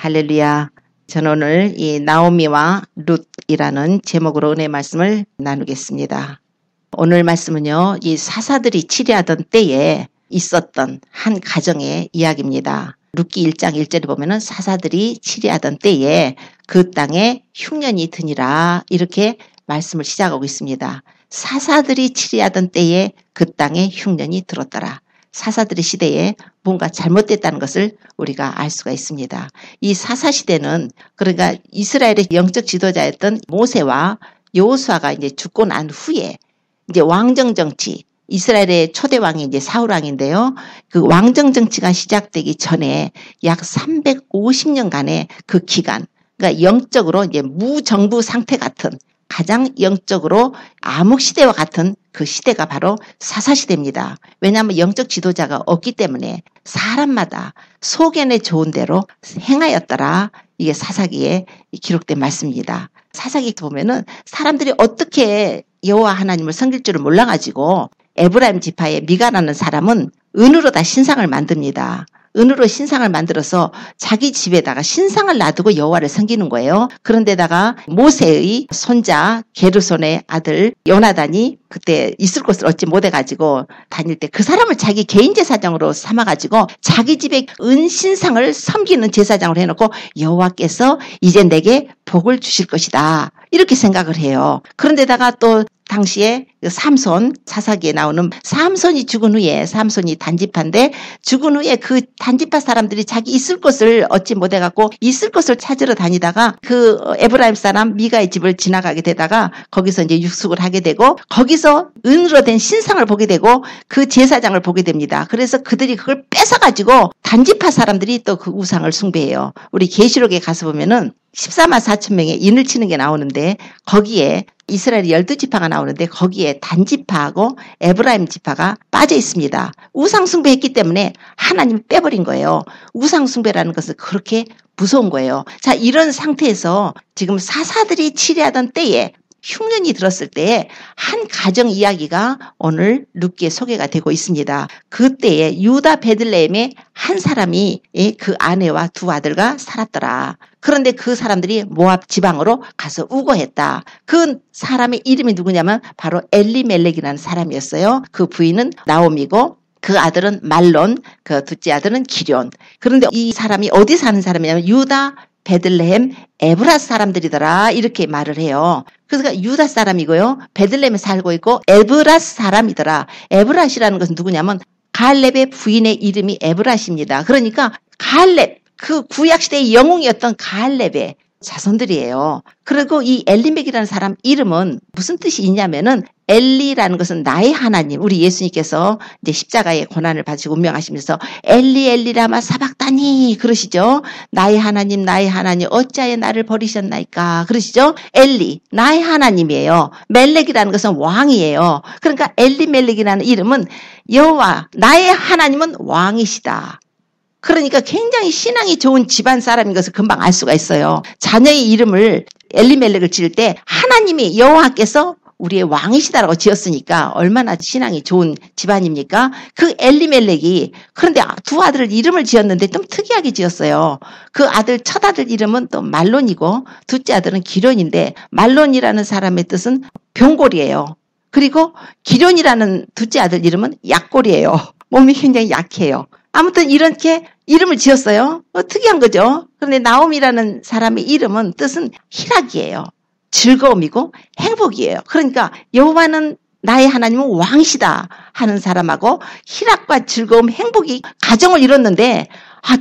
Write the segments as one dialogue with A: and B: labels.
A: 할렐루야. 저는 오늘 이 나오미와 룻이라는 제목으로 은혜 말씀을 나누겠습니다. 오늘 말씀은요, 이 사사들이 치리하던 때에 있었던 한 가정의 이야기입니다. 룻기 1장 1절에 보면은 사사들이 치리하던 때에 그 땅에 흉년이 드니라 이렇게 말씀을 시작하고 있습니다. 사사들이 치리하던 때에 그 땅에 흉년이 들었더라. 사사들의 시대에 뭔가 잘못됐다는 것을 우리가 알 수가 있습니다. 이 사사시대는 그러니까 이스라엘의 영적 지도자였던 모세와 여호수아가 이제 죽고 난 후에 이제 왕정 정치, 이스라엘의 초대 왕이 이제 사울 왕인데요. 그 왕정 정치가 시작되기 전에 약 350년간의 그 기간, 그러니까 영적으로 이제 무정부 상태 같은 가장 영적으로 암흑시대와 같은 그 시대가 바로 사사시대입니다. 왜냐하면 영적 지도자가 없기 때문에 사람마다 소견에 좋은 대로 행하였더라. 이게 사사기에 기록된 말씀입니다. 사사기 보면은 사람들이 어떻게 여호와 하나님을 섬길 줄을 몰라가지고 에브라임 지파의 미가라는 사람은 은으로 다 신상을 만듭니다. 은으로 신상을 만들어서 자기 집에다가 신상을 놔두고 여호와를 섬기는 거예요. 그런데다가 모세의 손자 게르손의 아들 요나단이 그때 있을 곳을 얻지 못해가지고 다닐 때 그 사람을 자기 개인 제사장으로 삼아가지고 자기 집에 은신상을 섬기는 제사장으로 해놓고 여호와께서 이제 내게 복을 주실 것이다 이렇게 생각을 해요. 그런데다가 또 당시에 삼손, 사사기에 나오는 삼손이 죽은 후에, 삼손이 단지파인데 죽은 후에 그 단지파 사람들이 자기 있을 곳을 얻지 못해갖고 있을 곳을 찾으러 다니다가 그 에브라임 사람 미가의 집을 지나가게 되다가 거기서 이제 육숙을 하게 되고 거기서 은으로 된 신상을 보게 되고 그 제사장을 보게 됩니다. 그래서 그들이 그걸 뺏어가지고 단지파 사람들이 또 그 우상을 숭배해요. 우리 계시록에 가서 보면은 14만 4천 명의 인을 치는 게 나오는데 거기에 이스라엘 12지파가 나오는데 거기에 단지파하고 에브라임 지파가 빠져 있습니다. 우상숭배했기 때문에 하나님을 빼버린 거예요. 우상숭배라는 것은 그렇게 무서운 거예요. 자, 이런 상태에서 지금 사사들이 치리하던 때에 흉년이 들었을 때에 한 가정 이야기가 오늘 룻기에 소개가 되고 있습니다. 그때에 유다 베들레헴에 한 사람이 그 아내와 두 아들과 살았더라. 그런데 그 사람들이 모압 지방으로 가서 우거했다. 그 사람의 이름이 누구냐면 바로 엘리멜렉이라는 사람이었어요. 그 부인은 나오미고 그 아들은 말론, 그 둘째 아들은 기럨. 그런데 이 사람이 어디 사는 사람이냐면 유다 베들레헴 에브라스 사람들이더라 이렇게 말을 해요. 그래서 유다 사람이고요. 베들레헴에 살고 있고 에브라스 사람이더라. 에브라시라는 것은 누구냐면 갈렙의 부인의 이름이 에브라시입니다. 그러니까 갈렙, 그 구약시대의 영웅이었던 갈렙의 자손들이에요. 그리고 이 엘리멜렉이라는 사람 이름은 무슨 뜻이 있냐면은 엘리라는 것은 나의 하나님, 우리 예수님께서 이제 십자가의 고난을 받으시고 운명하시면서 엘리 엘리 라마 사박다니 그러시죠. 나의 하나님 어찌하여 나를 버리셨나이까 그러시죠. 엘리 나의 하나님이에요. 멜렉이라는 것은 왕이에요. 그러니까 엘리멜렉이라는 이름은 여호와 나의 하나님은 왕이시다. 그러니까 굉장히 신앙이 좋은 집안 사람인 것을 금방 알 수가 있어요. 자녀의 이름을 엘리멜렉을 지을 때 하나님이 여호와께서 우리의 왕이시다라고 지었으니까 얼마나 신앙이 좋은 집안입니까? 그 엘리멜렉이 그런데 두 아들 이름을 지었는데 좀 특이하게 지었어요. 그 아들 첫 아들 이름은 또 말론이고 둘째 아들은 기럨인데 말론이라는 사람의 뜻은 병골이에요. 그리고 기럨이라는 둘째 아들 이름은 약골이에요. 몸이 굉장히 약해요. 아무튼 이렇게 이름을 지었어요. 특이한 거죠. 그런데 나옴이라는 사람의 이름은 뜻은 희락이에요. 즐거움이고 행복이에요. 그러니까 여호와는 나의 하나님은 왕이시다 하는 사람하고 희락과 즐거움, 행복이 가정을 이뤘는데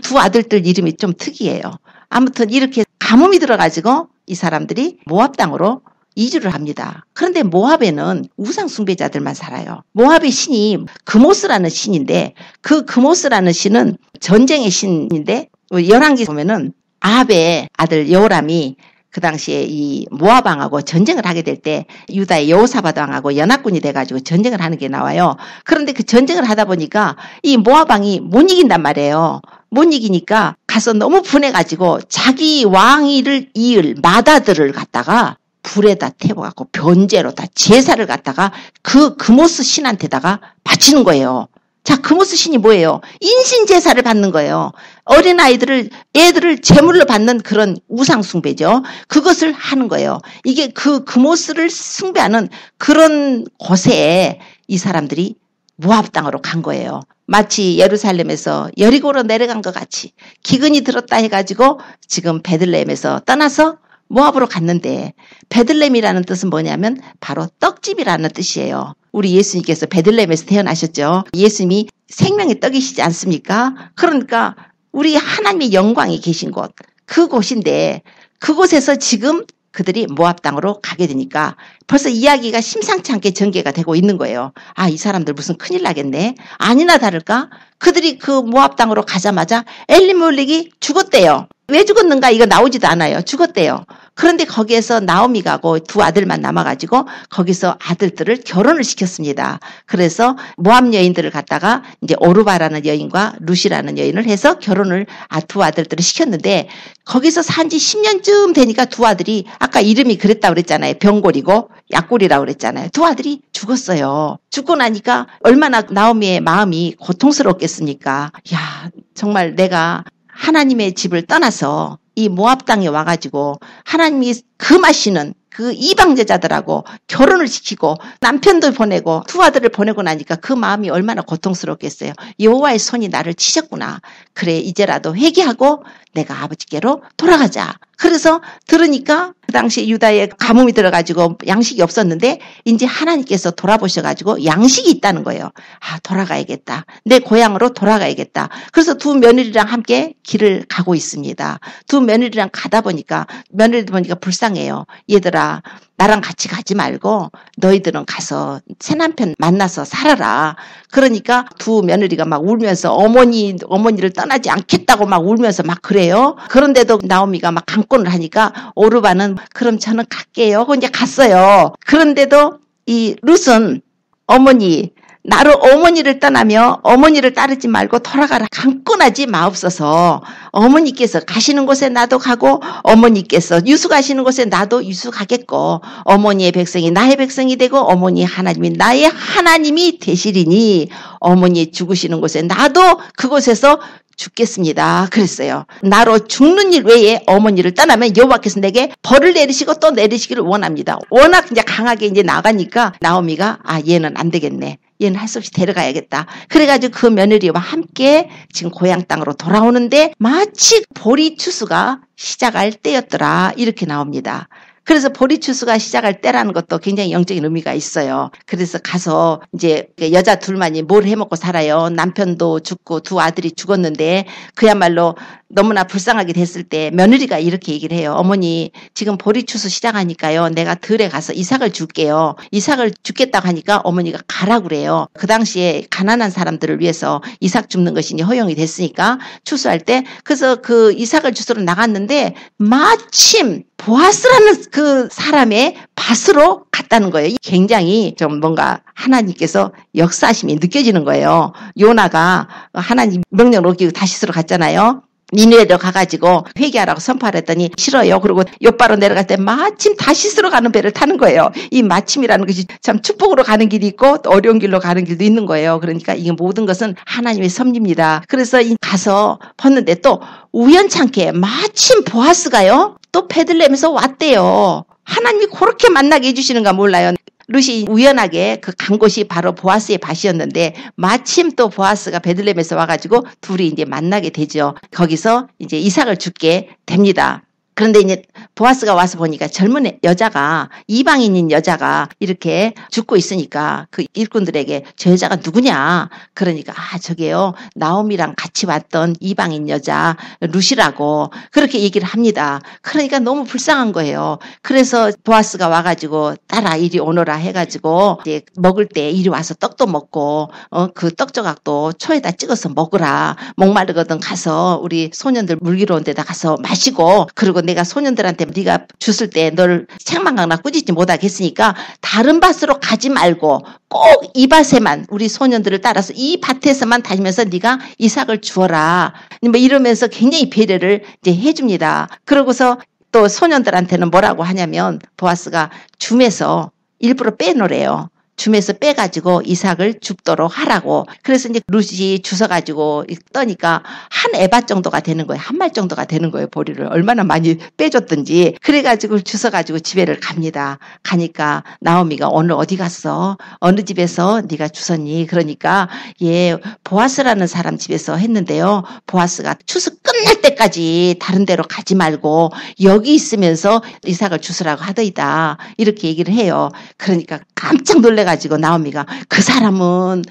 A: 두 아들들 이름이 좀 특이해요. 아무튼 이렇게 가뭄이 들어가지고 이 사람들이 모압 땅으로 이주를 합니다. 그런데 모압에는 우상 숭배자들만 살아요. 모압의 신이 그모스라는 신인데 그 그모스라는 신은 전쟁의 신인데 열왕기 보면은 아합의 아들 여호람이 그 당시에 이 모압 왕하고 전쟁을 하게 될 때 유다의 여호사밧 왕하고 연합군이 돼가지고 전쟁을 하는 게 나와요. 그런데 그 전쟁을 하다 보니까 이 모압 왕이 못 이긴단 말이에요. 못 이기니까 가서 너무 분해가지고 자기 왕위를 이을 맏아들을 갖다가 불에다 태워갖고 변제로 다 제사를 갖다가 그 그모스 신한테다가 바치는 거예요. 자, 그모스 신이 뭐예요? 인신 제사를 받는 거예요. 어린아이들을 애들을 제물로 받는 그런 우상 숭배죠. 그것을 하는 거예요. 이게 그 금오스를 숭배하는 그런 곳에 이 사람들이 모압 땅으로 간 거예요. 마치 예루살렘에서 여리고로 내려간 것 같이 기근이 들었다 해가지고 지금 베들레헴에서 떠나서 모압으로 갔는데, 베들레헴이라는 뜻은 뭐냐면 바로 떡집이라는 뜻이에요. 우리 예수님께서 베들레헴에서 태어나셨죠. 예수님이 생명의 떡이시지 않습니까? 그러니까 우리 하나님의 영광이 계신 곳, 그곳인데 그곳에서 지금 그들이 모압 땅으로 가게 되니까 벌써 이야기가 심상치 않게 전개가 되고 있는 거예요. 아, 이 사람들 무슨 큰일 나겠네. 아니나 다를까 그들이 그 모압 땅으로 가자마자 엘리멜렉이 죽었대요. 왜 죽었는가 이거 나오지도 않아요. 죽었대요. 그런데 거기에서 나오미가 하고 두 아들만 남아가지고 거기서 아들들을 결혼을 시켰습니다. 그래서 모압 여인들을 갖다가 이제 오르바라는 여인과 룻이라는 여인을 해서 결혼을 두 아들들을 시켰는데, 거기서 산지 10년쯤 되니까 두 아들이 아까 이름이 그랬다고 그랬잖아요. 병골이고 약골이라고 그랬잖아요. 두 아들이 죽었어요. 죽고 나니까 얼마나 나오미의 마음이 고통스럽겠습니까? 야, 정말 내가 하나님의 집을 떠나서 이 모압 땅에 와가지고 하나님이 금하시는 그 이방 제자들하고 결혼을 시키고 남편도 보내고 두 아들을 보내고 나니까 그 마음이 얼마나 고통스럽겠어요. 여호와의 손이 나를 치셨구나. 그래, 이제라도 회개하고 내가 아버지께로 돌아가자. 그래서 들으니까 그 당시 유다에 가뭄이 들어가지고 양식이 없었는데 이제 하나님께서 돌아보셔가지고 양식이 있다는 거예요. 아, 돌아가야겠다. 내 고향으로 돌아가야겠다. 그래서 두 며느리랑 함께 길을 가고 있습니다. 두 며느리랑 가다 보니까 며느리들 보니까 불쌍해요. 얘들아, 나랑 같이 가지 말고 너희들은 가서 새 남편 만나서 살아라. 그러니까 두 며느리가 막 울면서 어머니를 떠나지 않겠다고 막 울면서 막 그래요. 그런데도 나오미가 막 강권을 하니까 오르바는 그럼 저는 갈게요 하고 이제 갔어요. 그런데도 이 룻은 나로 어머니를 떠나며 어머니를 따르지 말고 돌아가라. 강권하지 마옵소서. 어머니께서 가시는 곳에 나도 가고 어머니께서 유수 가시는 곳에 나도 유수 가겠고 어머니의 백성이 나의 백성이 되고 어머니의 하나님이 나의 하나님이 되시리니 어머니 죽으시는 곳에 나도 그곳에서 죽겠습니다. 그랬어요. 나로 죽는 일 외에 어머니를 떠나면 여호와께서 내게 벌을 내리시고 또 내리시기를 원합니다. 워낙 이제 강하게 이제 나가니까 나오미가 얘는 안 되겠네. 얘는 할 수 없이 데려가야겠다. 그래가지고 그 며느리와 함께 지금 고향 땅으로 돌아오는데 마치 보리 추수가 시작할 때였더라. 이렇게 나옵니다. 그래서 보리 추수가 시작할 때라는 것도 굉장히 영적인 의미가 있어요. 그래서 가서 이제 여자 둘만이 뭘 해먹고 살아요. 남편도 죽고 두 아들이 죽었는데 그야말로 너무나 불쌍하게 됐을 때 며느리가 이렇게 얘기를 해요. 어머니, 지금 보리 추수 시작하니까요. 내가 들에 가서 이삭을 줄게요. 이삭을 죽겠다고 하니까 어머니가 가라고 그래요. 그 당시에 가난한 사람들을 위해서 이삭 줍는 것이 이제 허용이 됐으니까 추수할 때. 그래서 그 이삭을 주스러 나갔는데 마침 보아스라는 그 사람의 밭으로 갔다는 거예요. 굉장히 좀 뭔가 하나님께서 역사심이 느껴지는 거예요. 요나가 하나님 명령을 어기고 다시스로 갔잖아요. 니느웨로 가가지고 회개하라고 선포를 했더니 싫어요. 그리고 요바로 내려갈 때 마침 다시스로 가는 배를 타는 거예요. 이 마침이라는 것이 참 축복으로 가는 길이 있고 또 어려운 길로 가는 길도 있는 거예요. 그러니까 이게 모든 것은 하나님의 섭리입니다. 그래서 가서 봤는데 또 우연찮게 마침 보아스가요. 또 베들레헴에서 왔대요. 하나님이 그렇게 만나게 해주시는가 몰라요. 룻이 우연하게 그 간 곳이 바로 보아스의 밭이었는데 마침 또 보아스가 베들레헴에서 와가지고 둘이 이제 만나게 되죠. 거기서 이제 이삭을 죽게 됩니다. 그런데 이제 보아스가 와서 보니까 젊은 여자가, 이방인인 여자가 이렇게 죽고 있으니까 그 일꾼들에게 저 여자가 누구냐? 그러니까 저게요, 나오미랑 같이 왔던 이방인 여자 룻이라고 그렇게 얘기를 합니다. 그러니까 너무 불쌍한 거예요. 그래서 보아스가 와가지고 딸아 이리 오너라 해가지고 이제 먹을 때 이리 와서 떡도 먹고 그 떡 조각도 초에다 찍어서 먹으라. 목마르거든 가서 우리 소년들 물기로 온 데다 가서 마시고, 그리고 내가 소년들한테 네가 줬을 때 너를 책망하거나 꾸짖지 못하겠으니까 다른 밭으로 가지 말고 꼭 이 밭에만 우리 소년들을 따라서 이 밭에서만 다니면서 네가 이삭을 주어라. 뭐 이러면서 굉장히 배려를 이제 해줍니다. 그러고서 또 소년들한테는 뭐라고 하냐면 보아스가 줌에서 일부러 빼놓으래요. 줌에서 빼가지고 이삭을 줍도록 하라고. 그래서 이제 룻이 주워가지고 떠니까 한 에바 정도가 되는 거예요. 한 말 정도가 되는 거예요. 보리를 얼마나 많이 빼줬던지. 그래가지고 주워가지고 집에를 갑니다. 가니까 나오미가 오늘 어디 갔어? 어느 집에서 네가 주웠니? 그러니까 보아스라는 사람 집에서 했는데요. 보아스가 추수 끝날 때까지 다른 데로 가지 말고 여기 있으면서 이삭을 주스라고 하더이다. 이렇게 얘기를 해요. 그러니까 깜짝 놀래가지고 나오미가 그 사람은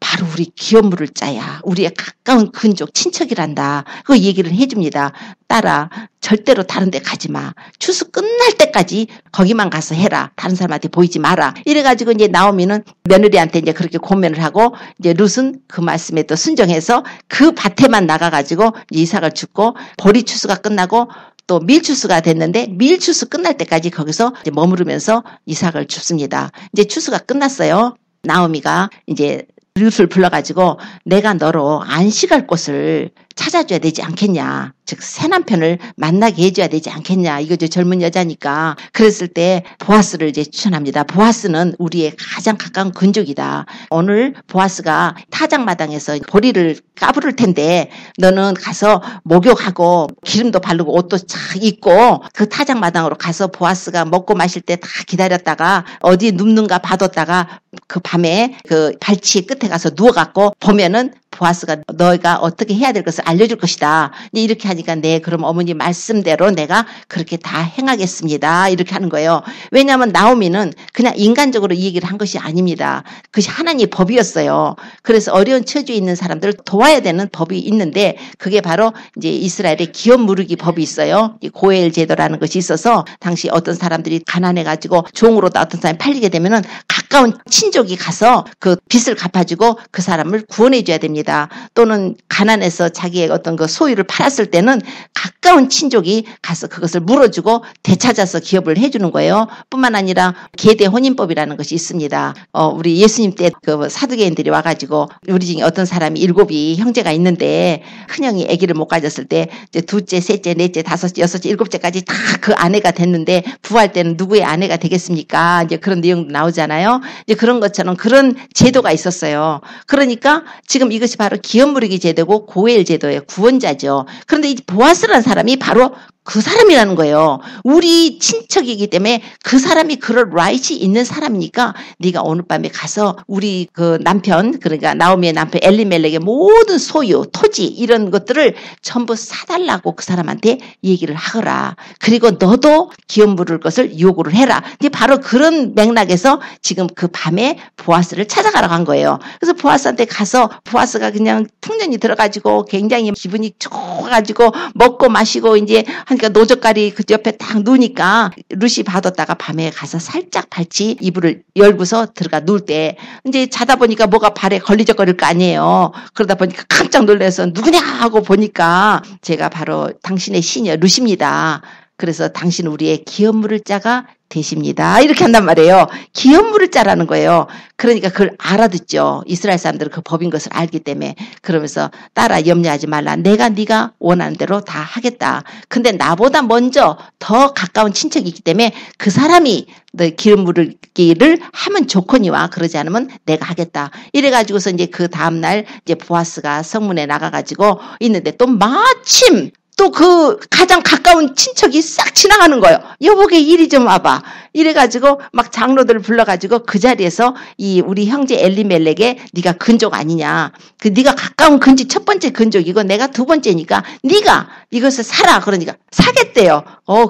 A: 바로 우리 기업물을 짜야 우리의 가까운 근족 친척이란다. 그 얘기를 해줍니다. 딸아 절대로 다른 데 가지 마. 추수 끝날 때까지 거기만 가서 해라. 다른 사람한테 보이지 마라. 이래가지고 이제 나오미는 며느리한테 이제 그렇게 고면을 하고 이제 룻은 그 말씀에 또 순정해서 그 밭에만 나가가지고 이삭을 줍고 보리 추수가 끝나고 또 밀추수가 됐는데 밀추수 끝날 때까지 거기서 이제 머무르면서 이삭을 줍습니다. 이제 추수가 끝났어요. 나오미가 이제 룻을 불러가지고 내가 너로 안식할 곳을 찾아줘야 되지 않겠냐. 즉 새 남편을 만나게 해줘야 되지 않겠냐. 이거 이제 젊은 여자니까. 그랬을 때 보아스를 이제 추천합니다. 보아스는 우리의 가장 가까운 근족이다. 오늘 보아스가 타작마당에서 보리를 까부를 텐데 너는 가서 목욕하고 기름도 바르고 옷도 쫙 입고 그 타작마당으로 가서 보아스가 먹고 마실 때 다 기다렸다가 어디 눕는가 봐뒀다가 그 밤에 그 발치 끝에 가서 누워갖고 보면은 보아스가 너가 어떻게 해야 될 것을 알려줄 것이다. 이렇게 하니까 네 그럼 어머니 말씀대로 내가 그렇게 다 행하겠습니다. 이렇게 하는 거예요. 왜냐하면 나오미는 그냥 인간적으로 이 얘기를 한 것이 아닙니다. 그것이 하나님의 법이었어요. 그래서 어려운 처지에 있는 사람들을 도와야 되는 법이 있는데 그게 바로 이제 이스라엘의 기업 무르기 법이 있어요. 고엘 제도라는 것이 있어서 당시 어떤 사람들이 가난해가지고 종으로다 어떤 사람이 팔리게 되면은 가까운 친족이 가서 그 빚을 갚아주고 그 사람을 구원해줘야 됩니다. 또는 가난해서 자기의 어떤 그 소유를 팔았을 때는 가까운 친족이 가서 그것을 물어주고 되찾아서 기업을 해주는 거예요. 뿐만 아니라 계대 혼인법이라는 것이 있습니다. 우리 예수님 때 그 사두개인들이 와가지고 우리 중에 어떤 사람이 7이 형제가 있는데 큰형이 아기를 못 가졌을 때 이제 둘째, 셋째, 넷째, 다섯째, 여섯째, 일곱째까지 다 그 아내가 됐는데 부활 때는 누구의 아내가 되겠습니까? 이제 그런 내용도 나오잖아요. 이제 그런 것처럼 그런 제도가 있었어요. 그러니까 지금 이것이 바로 기업무르기 제도고 고엘 제도예요. 구원자죠. 그런데 이 보아스라는 사람이 바로 그 사람이라는 거예요. 우리 친척이기 때문에 그 사람이 그럴 라이트이 있는 사람이니까 네가 오늘 밤에 가서 우리 그 남편 그러니까 나오미의 남편 엘리멜렉의 모든 소유, 토지 이런 것들을 전부 사달라고 그 사람한테 얘기를 하거라. 그리고 너도 기업 물을 것을 요구를 해라. 이제 바로 그런 맥락에서 지금 그 밤에 보아스를 찾아가라고 한 거예요. 그래서 보아스한테 가서 보아스가 그냥 풍년이 들어가지고 굉장히 기분이 좋아가지고 먹고 마시고 이제 그러니까 노젓가리 그 옆에 딱 누우니까 룻이 받았다가 밤에 가서 살짝 발치 이불을 열고서 들어가 누울 때 이제 자다 보니까 뭐가 발에 걸리적거릴 거 아니에요. 그러다 보니까 깜짝 놀라서 누구냐 하고 보니까 제가 바로 당신의 시녀 룻입니다. 그래서 당신 우리의 기업 물을 자가 되십니다. 이렇게 한단 말이에요. 기업 물을 자라는 거예요. 그러니까 그걸 알아듣죠. 이스라엘 사람들은 그 법인 것을 알기 때문에. 그러면서 딸아 염려하지 말라. 내가 네가 원하는 대로 다 하겠다. 근데 나보다 먼저 더 가까운 친척이 있기 때문에 그 사람이 너 기름 물기를 하면 좋거니와 그러지 않으면 내가 하겠다. 이래가지고서 이제 그 다음날 이제 보아스가 성문에 나가가지고 있는데 또 마침 또 그 가장 가까운 친척이 싹 지나가는 거예요. 여보게 이리 좀 와봐. 이래가지고 막 장로들을 불러가지고 그 자리에서 이 우리 형제 엘리멜렉의 네가 근족 아니냐. 그 네가 가까운 근지 첫 번째 근족이고 내가 두 번째니까 네가 이것을 사라. 그러니까 사겠대요.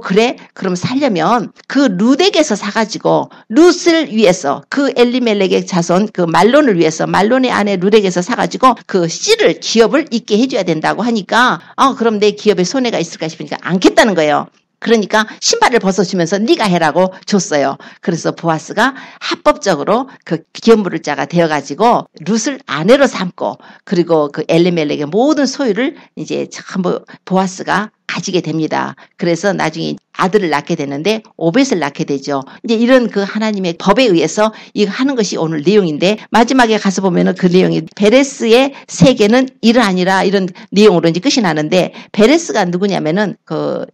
A: 그래? 그럼 살려면 그 룻에게서 사가지고 룻을 위해서 그 엘리멜렉의 자손 그 말론을 위해서 말론의 아내 룻에게서 사가지고 그 씨를 기업을 있게 해줘야 된다고 하니까 그럼 내 기업에 손해가 있을까 싶으니까 않겠다는 거예요. 그러니까 신발을 벗어주면서 네가 해라고 줬어요. 그래서 보아스가 합법적으로 그 기업 물을 자가 되어가지고 룻을 아내로 삼고 그리고 그 엘리멜렉의 모든 소유를 이제 전부 보아스가 가지게 됩니다. 그래서 나중에 아들을 낳게 되는데 오벳을 낳게 되죠. 이제 이런 그 하나님의 법에 의해서 이거 하는 것이 오늘 내용인데 마지막에 가서 보면은 그 내용이 베레스의 세계는 이러하니라 이런 내용으로 이제 끝이 나는데 베레스가 누구냐면은 그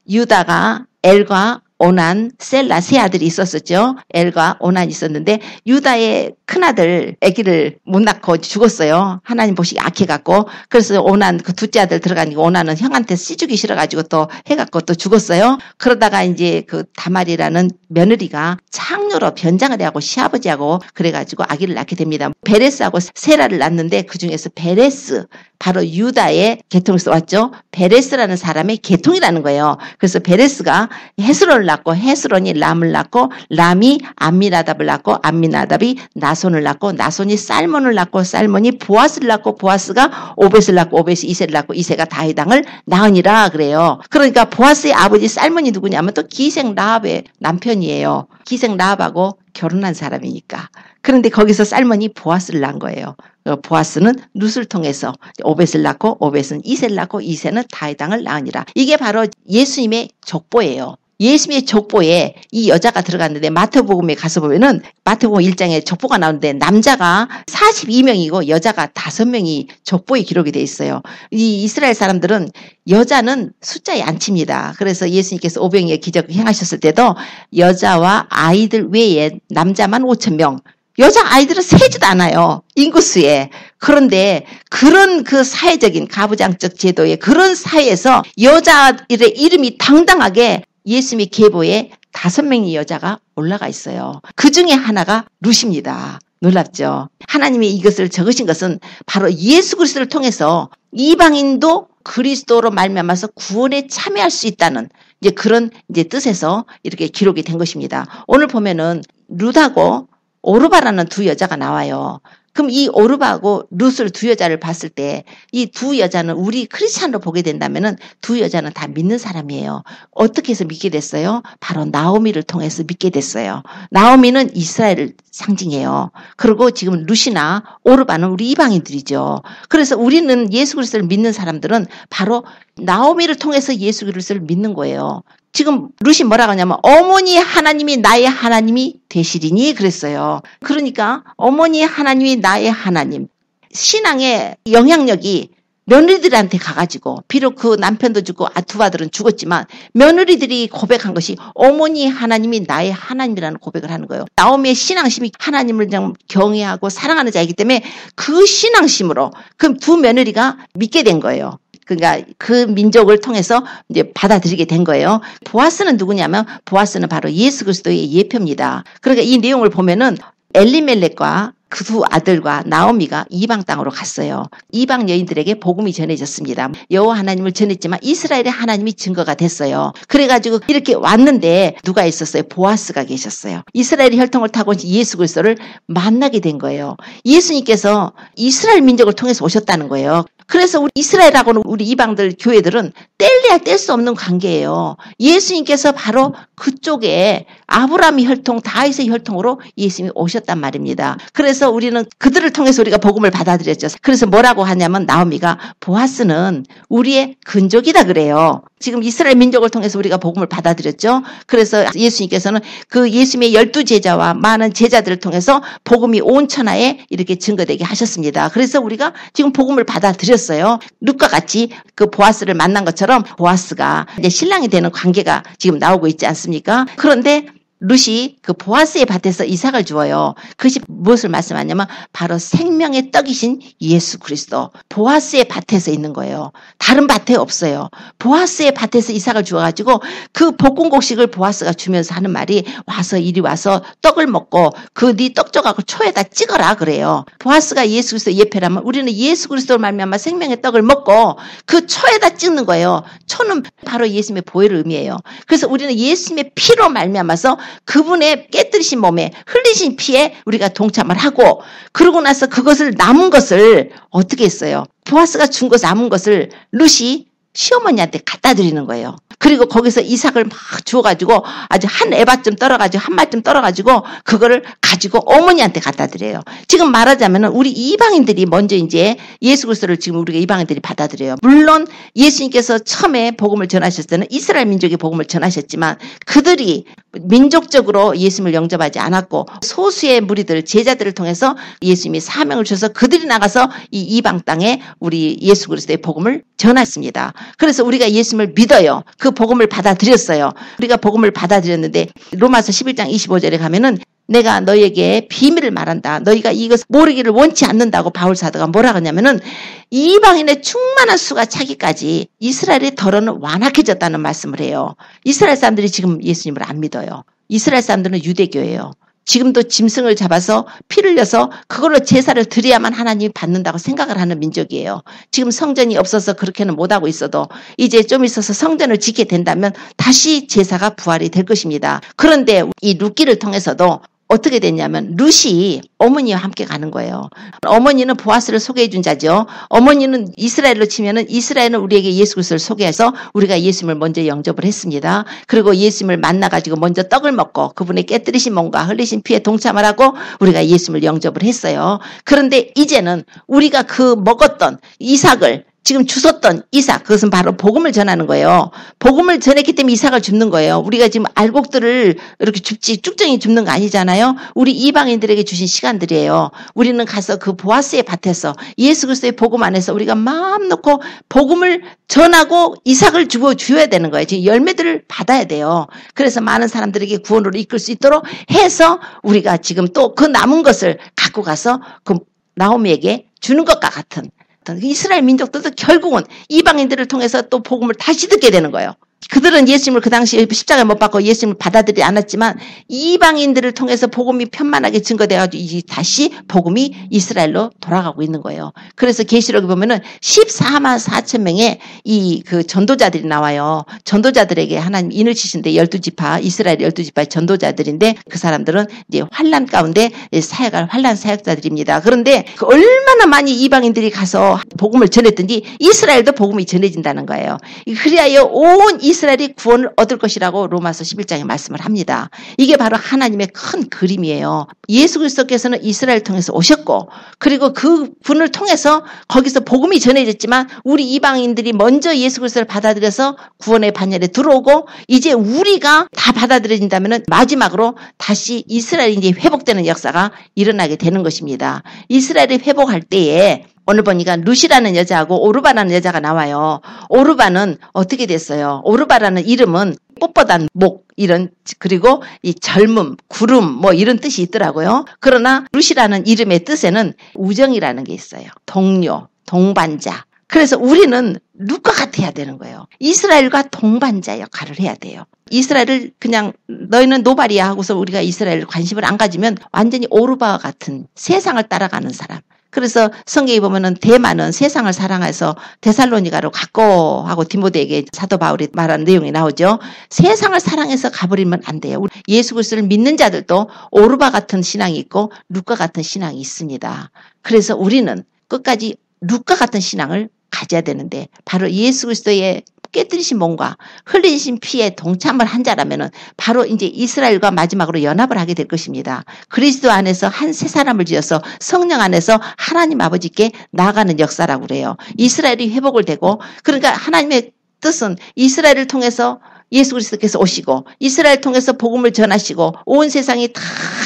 A: 유다가 엘과 오난, 셀라 세 아들이 있었었죠. 엘과 오난이 있었는데 유다의 큰아들 아기를 못 낳고 죽었어요. 하나님 보시기 악해갖고. 그래서 오난 그 둘째 아들 들어가니까 오난은 형한테 씨주기 싫어가지고 또 해갖고 또 죽었어요. 그러다가 이제 그 다말이라는 며느리가 창녀로 변장을 해하고 시아버지하고 그래가지고 아기를 낳게 됩니다. 베레스하고 세라를 낳는데 그중에서 베레스, 바로 유다의 계통에서 왔죠. 베레스라는 사람의 계통이라는 거예요. 그래서 베레스가 헤스론을 낳고 헤스론이 람을 낳고 람이 암미나답을 낳고 암미나답이 나손을 낳고 나손이 살몬을 낳고 살몬이 보아스를 낳고 보아스가 오벳을 낳고 오벳이 이세를 낳고 이세가 다윗왕을 낳으니라 그래요. 그러니까 보아스의 아버지 살몬이 누구냐면 또 기생 라합의 남편이에요. 기생 라합하고 결혼한 사람이니까. 그런데 거기서 살몬이 보아스를 낳은 거예요. 보아스는 룻을 통해서 오벳을 낳고 오벳은 이세를 낳고 이세는 다윗왕을 낳으니라. 이게 바로 예수님의 족보예요. 예수님의 족보에 이 여자가 들어갔는데 마태복음에 가서 보면은 마태복음 1장에 족보가 나오는데 남자가 42명이고 여자가 5명이 족보에 기록이 돼 있어요. 이 이스라엘 사람들은 여자는 숫자에 안 칩니다. 그래서 예수님께서 오병이의 기적 행하셨을 때도 여자와 아이들 외에 남자만 5,000명, 여자 아이들은 세지도 않아요. 인구수에. 그런데 그런 그 사회적인 가부장적 제도의 그런 사회에서 여자들의 이름이 당당하게 예수님의 계보에 5명의 여자가 올라가 있어요. 그 중에 하나가 룻입니다. 놀랍죠? 하나님이 이것을 적으신 것은 바로 예수 그리스도를 통해서 이방인도 그리스도로 말미암아서 구원에 참여할 수 있다는 이제 그런 이제 뜻에서 이렇게 기록이 된 것입니다. 오늘 보면은 룻하고 오르바라는 두 여자가 나와요. 그럼 이 오르바하고 룻을 두 여자를 봤을 때 이 두 여자는 우리 크리스찬으로 보게 된다면은 두 여자는 다 믿는 사람이에요. 어떻게 해서 믿게 됐어요? 바로 나오미를 통해서 믿게 됐어요. 나오미는 이스라엘을 상징해요. 그리고 지금 룻이나 오르바는 우리 이방인들이죠. 그래서 우리는 예수 그리스도를 믿는 사람들은 바로 나오미를 통해서 예수 그리스도를 믿는 거예요. 지금 룻이 뭐라고 하냐면 어머니 하나님이 나의 하나님이 되시리니 그랬어요. 그러니까 어머니 하나님이 나의 하나님. 신앙의 영향력이 며느리들한테 가가지고 비록 그 남편도 죽고 두 아들은 죽었지만 며느리들이 고백한 것이 어머니 하나님이 나의 하나님이라는 고백을 하는 거예요. 나오미의 신앙심이 하나님을 경외하고 사랑하는 자이기 때문에 그 신앙심으로 그 두 며느리가 믿게 된 거예요. 그러니까 그 민족을 통해서 이제 받아들이게 된 거예요. 보아스는 누구냐면 보아스는 바로 예수 그리스도의 예표입니다. 그러니까 이 내용을 보면은 엘리멜렉과 그 두 아들과 나오미가 이방 땅으로 갔어요. 이방 여인들에게 복음이 전해졌습니다. 여호와 하나님을 전했지만 이스라엘의 하나님이 증거가 됐어요. 그래가지고 이렇게 왔는데 누가 있었어요? 보아스가 계셨어요. 이스라엘의 혈통을 타고 예수 그리스도를 만나게 된 거예요. 예수님께서 이스라엘 민족을 통해서 오셨다는 거예요. 그래서 우리 이스라엘하고는 우리 이방들 교회들은 뗄래야 뗄 수 없는 관계예요. 예수님께서 바로 그쪽에 아브라함의 혈통, 다윗의 혈통으로 예수님이 오셨단 말입니다. 그래서 우리는 그들을 통해서 우리가 복음을 받아들였죠. 그래서 뭐라고 하냐면 나오미가 보아스는 우리의 근족이다 그래요. 지금 이스라엘 민족을 통해서 우리가 복음을 받아들였죠. 그래서 예수님께서는 그 예수님의 12제자와 많은 제자들을 통해서 복음이 온 천하에 이렇게 증거되게 하셨습니다. 그래서 우리가 지금 복음을 받아들였어요. 룻과 같이 그 보아스를 만난 것처럼 보아스가 이제 신랑이 되는 관계가 지금 나오고 있지 않습니까? 그런데 룻이 그 보아스의 밭에서 이삭을 주어요. 그것이 무엇을 말씀하냐면 바로 생명의 떡이신 예수 그리스도. 보아스의 밭에서 있는 거예요. 다른 밭에 없어요. 보아스의 밭에서 이삭을 주어가지고 그 볶음곡식을 보아스가 주면서 하는 말이 와서 이리 와서 떡을 먹고 그 네 떡 줘갖고 초에다 찍어라 그래요. 보아스가 예수 그리스도 예표라면 우리는 예수 그리스도를 말미암아 생명의 떡을 먹고 그 초에다 찍는 거예요. 초는 바로 예수님의 보혈을 의미해요. 그래서 우리는 예수님의 피로 말미암아서 그분의 깨뜨리신 몸에 흘리신 피에 우리가 동참을 하고 그러고 나서 그것을 남은 것을 어떻게 했어요? 보아스가 준 것 남은 것을 룻이 시어머니한테 갖다 드리는 거예요. 그리고 거기서 이삭을 막 주워가지고 아주 한 에바쯤 떨어가지고 한 말쯤 떨어가지고 그거를 가지고 어머니한테 갖다 드려요. 지금 말하자면 우리 이방인들이 먼저 이제 예수 그리스도를 지금 우리가 이방인들이 받아들여요. 물론 예수님께서 처음에 복음을 전하셨을 때는 이스라엘 민족의 복음을 전하셨지만 그들이 민족적으로 예수님을 영접하지 않았고 소수의 무리들 제자들을 통해서 예수님이 사명을 주셔서 그들이 나가서 이 이방 땅에 우리 예수 그리스도의 복음을 전했습니다. 그래서 우리가 예수님을 믿어요. 그 복음을 받아들였어요. 우리가 복음을 받아들였는데 로마서 11장 25절에 가면은 내가 너희에게 비밀을 말한다. 너희가 이것 모르기를 원치 않는다고 바울 사도가 뭐라 하냐면은 이방인의 충만한 수가 차기까지 이스라엘의 덜어는 완악해졌다는 말씀을 해요. 이스라엘 사람들이 지금 예수님을 안 믿어요. 이스라엘 사람들은 유대교예요. 지금도 짐승을 잡아서 피를 흘려서 그걸로 제사를 드려야만 하나님이 받는다고 생각을 하는 민족이에요. 지금 성전이 없어서 그렇게는 못하고 있어도 이제 좀 있어서 성전을 짓게 된다면 다시 제사가 부활이 될 것입니다. 그런데 이 룻기를 통해서도 어떻게 됐냐면 룻이 어머니와 함께 가는 거예요. 어머니는 보아스를 소개해 준 자죠. 어머니는 이스라엘로 치면은 이스라엘은 우리에게 예수 그리스도를 소개해서 우리가 예수님을 먼저 영접을 했습니다. 그리고 예수님을 만나가지고 먼저 떡을 먹고 그분의 깨뜨리신 몸과 흘리신 피에 동참을 하고 우리가 예수님을 영접을 했어요. 그런데 이제는 우리가 그 먹었던 이삭을 지금 주웠던 이삭, 그것은 바로 복음을 전하는 거예요. 복음을 전했기 때문에 이삭을 줍는 거예요. 우리가 지금 알곡들을 이렇게 줍지 쭉정이 줍는 거 아니잖아요. 우리 이방인들에게 주신 시간들이에요. 우리는 가서 그 보아스의 밭에서 예수 그리스도의 복음 안에서 우리가 마음 놓고 복음을 전하고 이삭을 주어줘야 되는 거예요. 지금 열매들을 받아야 돼요. 그래서 많은 사람들에게 구원으로 이끌 수 있도록 해서 우리가 지금 또 그 남은 것을 갖고 가서 그 나오미에게 주는 것과 같은 이스라엘 민족들도 결국은 이방인들을 통해서 또 복음을 다시 듣게 되는 거예요. 그들은 예수님을 그 당시에 십자가에 못 박고 예수님을 받아들이지 않았지만 이방인들을 통해서 복음이 편만하게 증거돼가지고 이제 다시 복음이 이스라엘로 돌아가고 있는 거예요. 그래서 계시록에 보면은 14만 4천 명의 이 그 전도자들이 나와요. 전도자들에게 하나님 인을 치신데 12지파 이스라엘 12지파의 전도자들인데 그 사람들은 이제 환난 가운데 사역할 환난 사역자들입니다. 그런데 그 얼마나 많이 이방인들이 가서 복음을 전했든지 이스라엘도 복음이 전해진다는 거예요. 그리하여 온 이스라엘이 구원을 얻을 것이라고 로마서 11장에 말씀을 합니다. 이게 바로 하나님의 큰 그림이에요. 예수 그리스도께서는 이스라엘 통해서 오셨고 그리고 그 분을 통해서 거기서 복음이 전해졌지만 우리 이방인들이 먼저 예수 그리스도를 받아들여서 구원의 반열에 들어오고 이제 우리가 다 받아들여진다면 마지막으로 다시 이스라엘이 이제 회복되는 역사가 일어나게 되는 것입니다. 이스라엘이 회복할 때에 오늘 보니까 룻이라는 여자하고 오르바라는 여자가 나와요. 오르바는 어떻게 됐어요? 오르바라는 이름은 꽃보단 목 이런 그리고 이 젊음, 구름 뭐 이런 뜻이 있더라고요. 그러나 룻이라는 이름의 뜻에는 우정이라는 게 있어요. 동료, 동반자. 그래서 우리는 룻과 같아야 되는 거예요. 이스라엘과 동반자 역할을 해야 돼요. 이스라엘을 그냥 너희는 노발이야 하고서 우리가 이스라엘 관심을 안 가지면 완전히 오르바와 같은 세상을 따라가는 사람. 그래서 성경에 보면은 대만은 세상을 사랑해서 데살로니가로 갔고 하고 디모데에게 사도 바울이 말하는 내용이 나오죠. 세상을 사랑해서 가버리면 안 돼요. 예수 그리스도를 믿는 자들도 오르바 같은 신앙이 있고 룻과 같은 신앙이 있습니다. 그래서 우리는 끝까지 룻과 같은 신앙을 가져야 되는데 바로 예수 그리스도의 깨뜨리신 몸과 흘리신 피에 동참을 한 자라면은 바로 이제 이스라엘과 마지막으로 연합을 하게 될 것입니다. 그리스도 안에서 한 새 사람을 지어서 성령 안에서 하나님 아버지께 나아가는 역사라고 그래요. 이스라엘이 회복을 되고 그러니까 하나님의 뜻은 이스라엘을 통해서 예수 그리스도께서 오시고 이스라엘 통해서 복음을 전하시고 온 세상이 다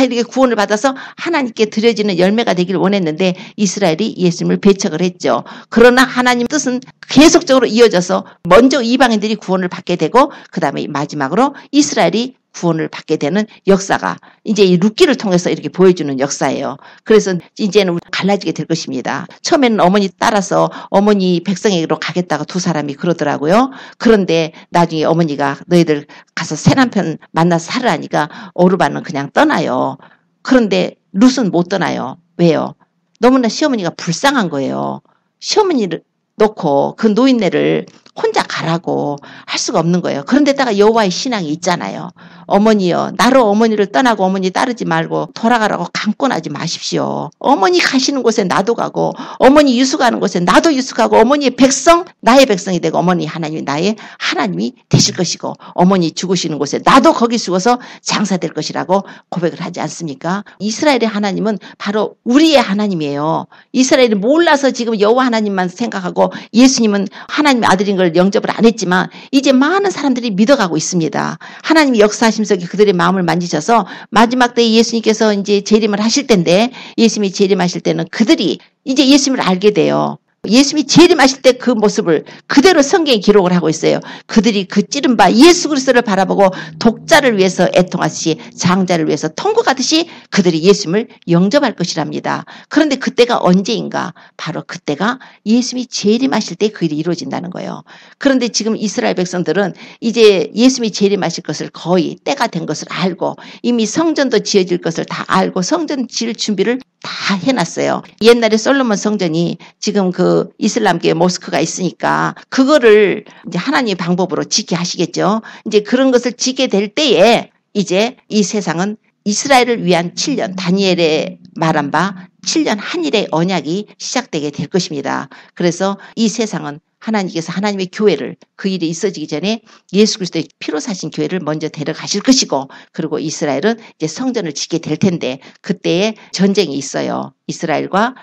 A: 이렇게 구원을 받아서 하나님께 드려지는 열매가 되기를 원했는데 이스라엘이 예수님을 배척을 했죠. 그러나 하나님 뜻은 계속적으로 이어져서 먼저 이방인들이 구원을 받게 되고 그 다음에 마지막으로 이스라엘이 구원을 받게 되는 역사가 이제 이 룻기를 통해서 이렇게 보여주는 역사예요. 그래서 이제는 갈라지게 될 것입니다. 처음에는 어머니 따라서 어머니 백성에게로 가겠다가 두 사람이 그러더라고요. 그런데 나중에 어머니가 너희들 가서 새 남편 만나서 살으라니까 오르바는 그냥 떠나요. 그런데 룻은 못 떠나요. 왜요? 너무나 시어머니가 불쌍한 거예요. 시어머니를 놓고 그 노인네를 혼자 가라고 할 수가 없는 거예요. 그런데다가 여호와의 신앙이 있잖아요. 어머니요, 나로 어머니를 떠나고 어머니 따르지 말고 돌아가라고 강권하지 마십시오. 어머니 가시는 곳에 나도 가고 어머니 유숙하는 곳에 나도 유숙하고 어머니의 백성 나의 백성이 되고 어머니 하나님이 나의 하나님이 되실 것이고 어머니 죽으시는 곳에 나도 거기 죽어서 장사될 것이라고 고백을 하지 않습니까? 이스라엘의 하나님은 바로 우리의 하나님이에요. 이스라엘이 몰라서 지금 여호와 하나님만 생각하고 예수님은 하나님의 아들인 걸 영접을 안 했지만 이제 많은 사람들이 믿어가고 있습니다. 하나님이 역사하심 속에 그들의 마음을 만지셔서 마지막 때에 예수님께서 이제 재림을 하실 텐데 예수님이 재림하실 때는 그들이 이제 예수님을 알게 돼요. 예수님이 재림하실 때 그 모습을 그대로 성경에 기록을 하고 있어요. 그들이 그 찌른 바 예수 그리스도를 바라보고 독자를 위해서 애통하듯이 장자를 위해서 통곡하듯이 그들이 예수님을 영접할 것이랍니다. 그런데 그때가 언제인가? 바로 그때가 예수님이 재림하실 때 그 일이 이루어진다는 거예요. 그런데 지금 이스라엘 백성들은 이제 예수님이 재림하실 것을 거의 때가 된 것을 알고 이미 성전도 지어질 것을 다 알고 성전 지을 준비를 다 해놨어요. 옛날에 솔로몬 성전이 지금 그 이슬람계 모스크가 있으니까 그거를 이제 하나님의 방법으로 짓게 하시겠죠. 이제 그런 것을 짓게 될 때에 이제 이 세상은 이스라엘을 위한 7년, 다니엘의 말한 바 7년 한일의 언약이 시작되게 될 것입니다. 그래서 이 세상은 하나님께서 하나님의 교회를 그 일이 있어지기 전에 예수 그리스도의 피로 사신 교회를 먼저 데려가실 것이고 그리고 이스라엘은 이제 성전을 짓게 될 텐데 그때에 전쟁이 있어요. 이스라엘과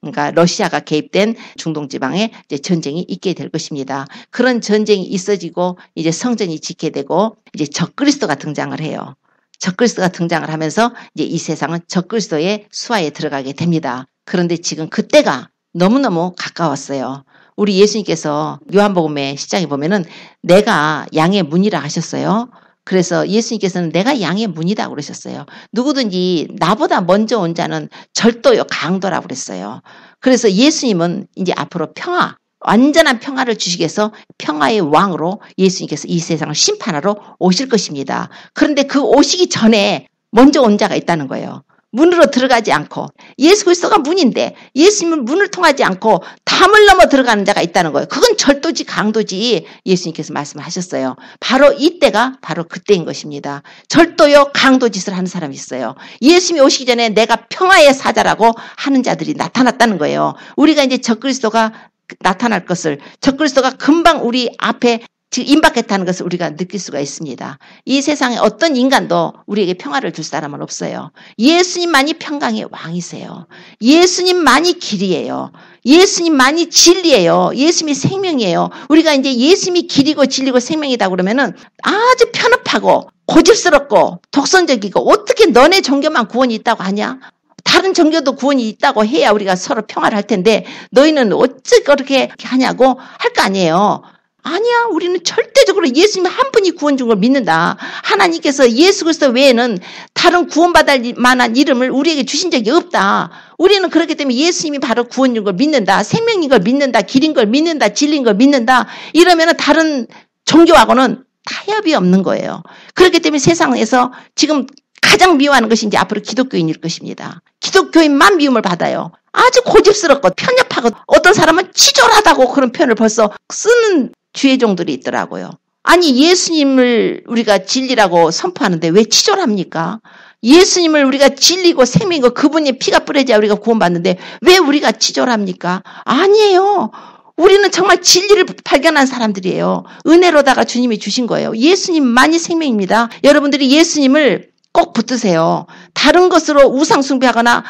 A: 그러니까 러시아가 개입된 중동 지방에 이제 전쟁이 있게 될 것입니다. 그런 전쟁이 있어지고 이제 성전이 짓게 되고 이제 적그리스도가 등장을 해요. 적그리스도가 등장을 하면서 이제 이 세상은 적그리스도의 수하에 들어가게 됩니다. 그런데 지금 그때가 너무너무 가까웠어요. 우리 예수님께서 요한복음의 시장에 보면은 내가 양의 문이라 하셨어요. 그래서 예수님께서는 내가 양의 문이다 그러셨어요. 누구든지 나보다 먼저 온 자는 절도요 강도라고 그랬어요. 그래서 예수님은 이제 앞으로 평화, 완전한 평화를 주시기 위해서 평화의 왕으로 예수님께서 이 세상을 심판하러 오실 것입니다. 그런데 그 오시기 전에 먼저 온 자가 있다는 거예요. 문으로 들어가지 않고 예수 그리스도가 문인데 예수님은 문을 통하지 않고 담을 넘어 들어가는 자가 있다는 거예요. 그건 절도지 강도지 예수님께서 말씀하셨어요. 바로 이때가 바로 그때인 것입니다. 절도요 강도 짓을 하는 사람이 있어요. 예수님이 오시기 전에 내가 평화의 사자라고 하는 자들이 나타났다는 거예요. 우리가 이제 적그리스도가 나타날 것을 적그리스도가 금방 우리 앞에 지금 임박했다는 것을 우리가 느낄 수가 있습니다. 이 세상에 어떤 인간도 우리에게 평화를 줄 사람은 없어요. 예수님만이 평강의 왕이세요. 예수님만이 길이에요. 예수님만이 진리예요. 예수님이 생명이에요. 우리가 이제 예수님이 길이고 진리고 생명이다 그러면은 아주 편협하고 고집스럽고 독선적이고 어떻게 너네 종교만 구원이 있다고 하냐? 다른 종교도 구원이 있다고 해야 우리가 서로 평화를 할 텐데 너희는 어찌 그렇게 하냐고 할 거 아니에요. 아니야, 우리는 절대적으로 예수님 한 분이 구원 준 걸 믿는다. 하나님께서 예수 그리스도 외에는 다른 구원받을 만한 이름을 우리에게 주신 적이 없다. 우리는 그렇기 때문에 예수님이 바로 구원 준 걸 믿는다. 생명인 걸 믿는다. 길인 걸 믿는다. 진리인 걸 믿는다. 이러면 다른 종교하고는 타협이 없는 거예요. 그렇기 때문에 세상에서 지금 가장 미워하는 것이 이제 앞으로 기독교인일 것입니다. 기독교인만 미움을 받아요. 아주 고집스럽고 편협하고 어떤 사람은 치졸하다고 그런 표현을 벌써 쓰는 주의종들이 있더라고요. 아니 예수님을 우리가 진리라고 선포하는데 왜 치졸합니까? 예수님을 우리가 진리고 생명이고 그분의 피가 뿌려져야 우리가 구원받는데 왜 우리가 치졸합니까? 아니에요. 우리는 정말 진리를 발견한 사람들이에요. 은혜로다가 주님이 주신 거예요. 예수님만이 생명입니다. 여러분들이 예수님을 꼭 붙드세요. 다른 것으로 우상 숭배하거나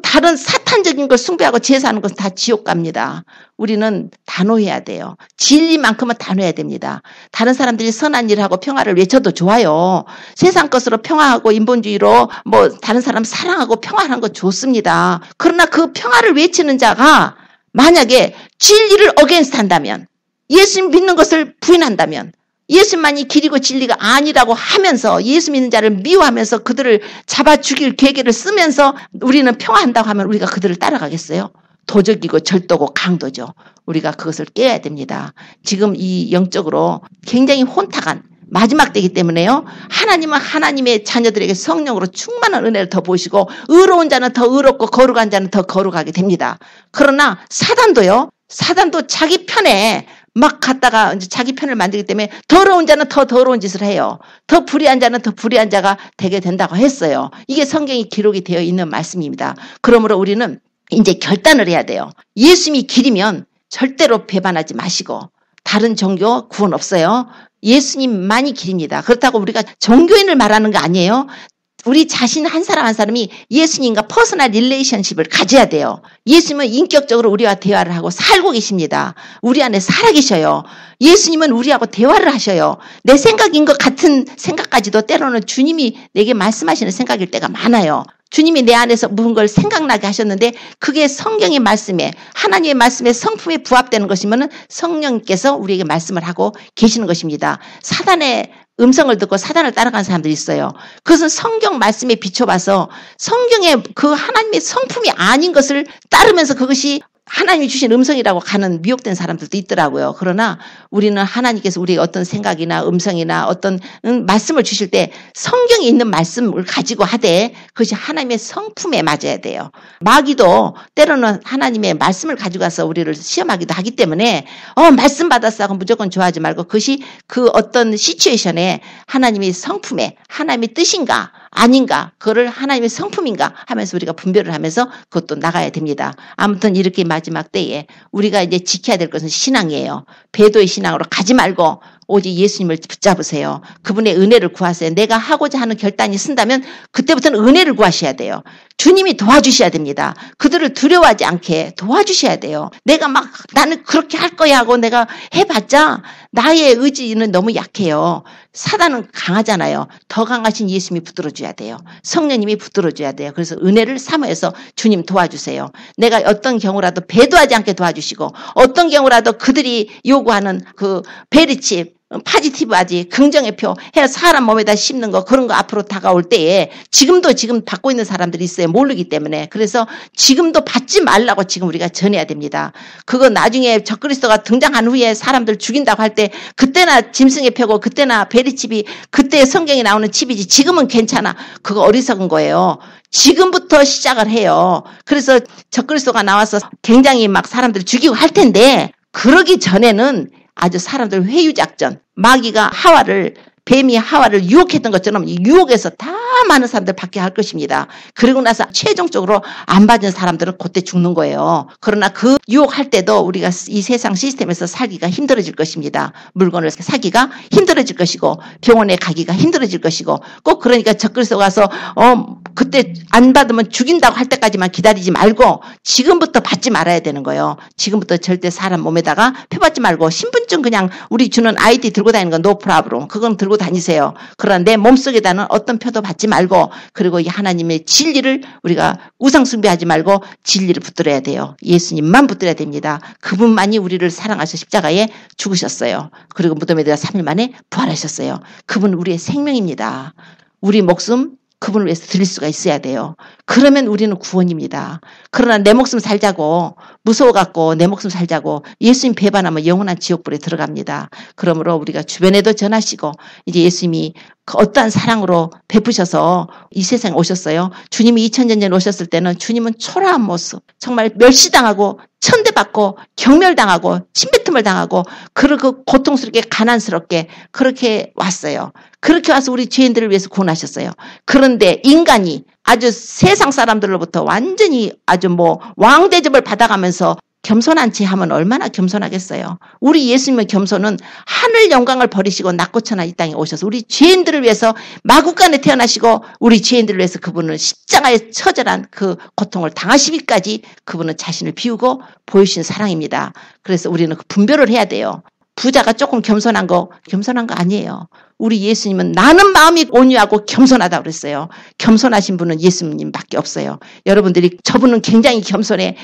A: 다른 사탄적인 걸 숭배하고 제사하는 것은 다 지옥 갑니다. 우리는 단호해야 돼요. 진리만큼은 단호해야 됩니다. 다른 사람들이 선한 일을 하고 평화를 외쳐도 좋아요. 세상 것으로 평화하고 인본주의로 다른 사람 사랑하고 평화하는 거 좋습니다. 그러나 그 평화를 외치는 자가 만약에 진리를 어게인스트 한다면, 예수님 믿는 것을 부인한다면, 예수만이 길이고 진리가 아니라고 하면서 예수 믿는 자를 미워하면서 그들을 잡아 죽일 계획을 쓰면서 우리는 평화한다고 하면 우리가 그들을 따라가겠어요? 도적이고 절도고 강도죠. 우리가 그것을 깨야 됩니다. 지금 이 영적으로 굉장히 혼탁한 마지막 때이기 때문에요. 하나님은 하나님의 자녀들에게 성령으로 충만한 은혜를 더 보시고 의로운 자는 더 의롭고 거룩한 자는 더 거룩하게 됩니다. 그러나 사단도 자기 편에 막 갔다가 이제 자기 편을 만들기 때문에 더러운 자는 더 더러운 짓을 해요. 더 불의한 자는 더 불의한 자가 되게 된다고 했어요. 이게 성경이 기록이 되어 있는 말씀입니다. 그러므로 우리는 이제 결단을 해야 돼요. 예수님이 길이면 절대로 배반하지 마시고 다른 종교 구원 없어요. 예수님만이 길입니다. 그렇다고 우리가 종교인을 말하는 거 아니에요. 우리 자신 한 사람 한 사람이 예수님과 퍼스널 릴레이션십을 가져야 돼요. 예수님은 인격적으로 우리와 대화를 하고 살고 계십니다. 우리 안에 살아계셔요. 예수님은 우리하고 대화를 하셔요. 내 생각인 것 같은 생각까지도 때로는 주님이 내게 말씀하시는 생각일 때가 많아요. 주님이 내 안에서 무슨 걸 생각나게 하셨는데 그게 성경의 말씀에 하나님의 말씀에 성품에 부합되는 것이면 성령께서 우리에게 말씀을 하고 계시는 것입니다. 사단의 음성을 듣고 사단을 따라가는 사람들이 있어요. 그것은 성경 말씀에 비춰봐서 성경의 그 하나님의 성품이 아닌 것을 따르면서 그것이 하나님이 주신 음성이라고 가는 미혹된 사람들도 있더라고요. 그러나 우리는 하나님께서 우리의 어떤 생각이나 음성이나 어떤 말씀을 주실 때 성경에 있는 말씀을 가지고 하되 그것이 하나님의 성품에 맞아야 돼요. 마귀도 때로는 하나님의 말씀을 가지고 가서 우리를 시험하기도 하기 때문에 말씀 받았어 하고 무조건 좋아하지 말고 그것이 그 어떤 시츄에이션에 하나님의 성품에 하나님의 뜻인가 아닌가 그거를 하나님의 성품인가 하면서 우리가 분별을 하면서 그것도 나가야 됩니다. 아무튼 이렇게 마지막 때에 우리가 이제 지켜야 될 것은 신앙이에요. 배도의 신앙으로 가지 말고 오직 예수님을 붙잡으세요. 그분의 은혜를 구하세요. 내가 하고자 하는 결단이 쓴다면 그때부터는 은혜를 구하셔야 돼요. 주님이 도와주셔야 됩니다. 그들을 두려워하지 않게 도와주셔야 돼요. 내가 막 나는 그렇게 할 거야 하고 내가 해봤자 나의 의지는 너무 약해요. 사단은 강하잖아요. 더 강하신 예수님이 붙들어줘야 돼요. 성령님이 붙들어줘야 돼요. 그래서 은혜를 사모해서 주님 도와주세요. 내가 어떤 경우라도 배도하지 않게 도와주시고 어떤 경우라도 그들이 요구하는 그 베리칩 파지티브하지 긍정의 표 해서 사람 몸에다 씹는 거 그런 거 앞으로 다가올 때에 지금 받고 있는 사람들이 있어요. 모르기 때문에. 그래서 지금도 받지 말라고 지금 우리가 전해야 됩니다. 그거 나중에 적그리스도가 등장한 후에 사람들 죽인다고 할 때 그때나 짐승의 표고 그때나 베리칩이 그때 성경에 나오는 칩이지 지금은 괜찮아. 그거 어리석은 거예요. 지금부터 시작을 해요. 그래서 적그리스도가 나와서 굉장히 막 사람들을 죽이고 할 텐데 그러기 전에는 아주 사람들 회유작전, 마귀가 뱀이 하와를 유혹했던 것처럼 유혹에서 다 많은 사람들 받게 할 것입니다. 그리고 나서 최종적으로 안 받은 사람들은 그때 죽는 거예요. 그러나 그 유혹할 때도 우리가 이 세상 시스템에서 살기가 힘들어질 것입니다. 물건을 사기가 힘들어질 것이고 병원에 가기가 힘들어질 것이고 꼭 그러니까 적그리스도 가서 그때 안 받으면 죽인다고 할 때까지만 기다리지 말고 지금부터 받지 말아야 되는 거예요. 지금부터 절대 사람 몸에다가 펴받지 말고 신분증 그냥 우리 주는 아이디 들고 다니는 건 노 프라브롬. 그건 들고 다니세요. 그러나 내 몸속에다는 어떤 표도 받지 말고 그리고 이 하나님의 진리를 우리가 우상숭배하지 말고 진리를 붙들어야 돼요. 예수님만 붙들어야 됩니다. 그분만이 우리를 사랑하셔 십자가에 죽으셨어요. 그리고 무덤에 들어 3일 만에 부활하셨어요. 그분은 우리의 생명입니다. 우리 목숨 그분을 위해서 드릴 수가 있어야 돼요. 그러면 우리는 구원입니다. 그러나 내 목숨 살자고 무서워갖고 내 목숨 살자고 예수님 배반하면 영원한 지옥불에 들어갑니다. 그러므로 우리가 주변에도 전하시고 이제 예수님이 어떠한 사랑으로 베푸셔서 이 세상에 오셨어요. 주님이 2000년 전에 오셨을 때는 주님은 초라한 모습 정말 멸시당하고 천대받고 경멸당하고 침뱉음을 당하고 그렇게 고통스럽게 가난스럽게 그렇게 왔어요. 그렇게 와서 우리 죄인들을 위해서 구원하셨어요. 그런데 인간이 아주 세상 사람들로부터 완전히 아주 왕대접을 받아가면서 겸손한 채 하면 얼마나 겸손하겠어요. 우리 예수님의 겸손은 하늘 영광을 버리시고 낙고천하 이 땅에 오셔서 우리 죄인들을 위해서 마구간에 태어나시고 우리 죄인들을 위해서 그분은 십자가에 처절한 그 고통을 당하시기까지 그분은 자신을 비우고 보이신 사랑입니다. 그래서 우리는 그 분별을 해야 돼요. 부자가 조금 겸손한 거 아니에요. 우리 예수님은 나는 마음이 온유하고 겸손하다고 그랬어요. 겸손하신 분은 예수님밖에 없어요. 여러분들이 저분은 굉장히 겸손해.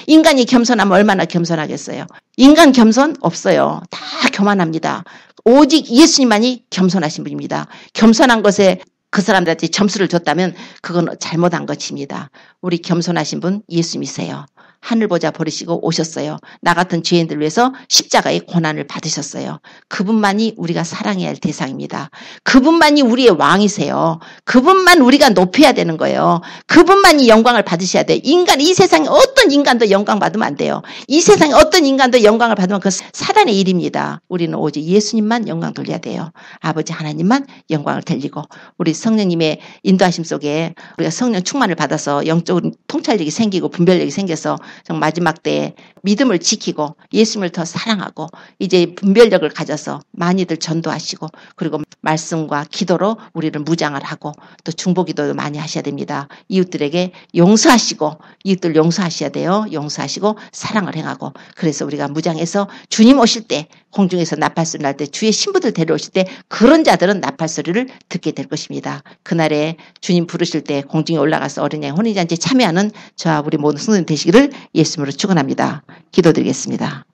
A: 인간이 겸손하면 얼마나 겸손하겠어요. 인간 겸손 없어요. 다 교만합니다. 오직 예수님만이 겸손하신 분입니다. 겸손한 것에 그 사람들한테 점수를 줬다면 그건 잘못한 것입니다. 우리 겸손하신 분 예수님이세요. 하늘보좌 버리시고 오셨어요. 나 같은 죄인들 위해서 십자가의 고난을 받으셨어요. 그분만이 우리가 사랑해야 할 대상입니다. 그분만이 우리의 왕이세요. 그분만 우리가 높여야 되는 거예요. 그분만이 영광을 받으셔야 돼요. 이 세상에 어떤 인간도 영광 받으면 안 돼요. 이 세상에 어떤 인간도 영광을 받으면 그 사단의 일입니다. 우리는 오직 예수님만 영광 돌려야 돼요. 아버지 하나님만 영광을 돌리고 우리 성령님의 인도하심 속에 우리가 성령 충만을 받아서 영적으로 통찰력이 생기고 분별력이 생겨서 정말 마지막 때에 믿음을 지키고 예수님을 더 사랑하고 이제 분별력을 가져서 많이들 전도하시고 그리고 말씀과 기도로 우리를 무장을 하고 또 중보기도도 많이 하셔야 됩니다. 이웃들에게 용서하시고 이웃들 용서하셔야 돼요. 용서하시고 사랑을 행하고 그래서 우리가 무장해서 주님 오실 때 공중에서 나팔소리 날 때 주의 신부들 데려오실 때 그런 자들은 나팔소리를 듣게 될 것입니다. 그날에 주님 부르실 때 공중에 올라가서 어린 양 혼인잔치에 참여하는 저와 우리 모든 성도님 되시기를 예수님으로 축원합니다. 기도드리겠습니다.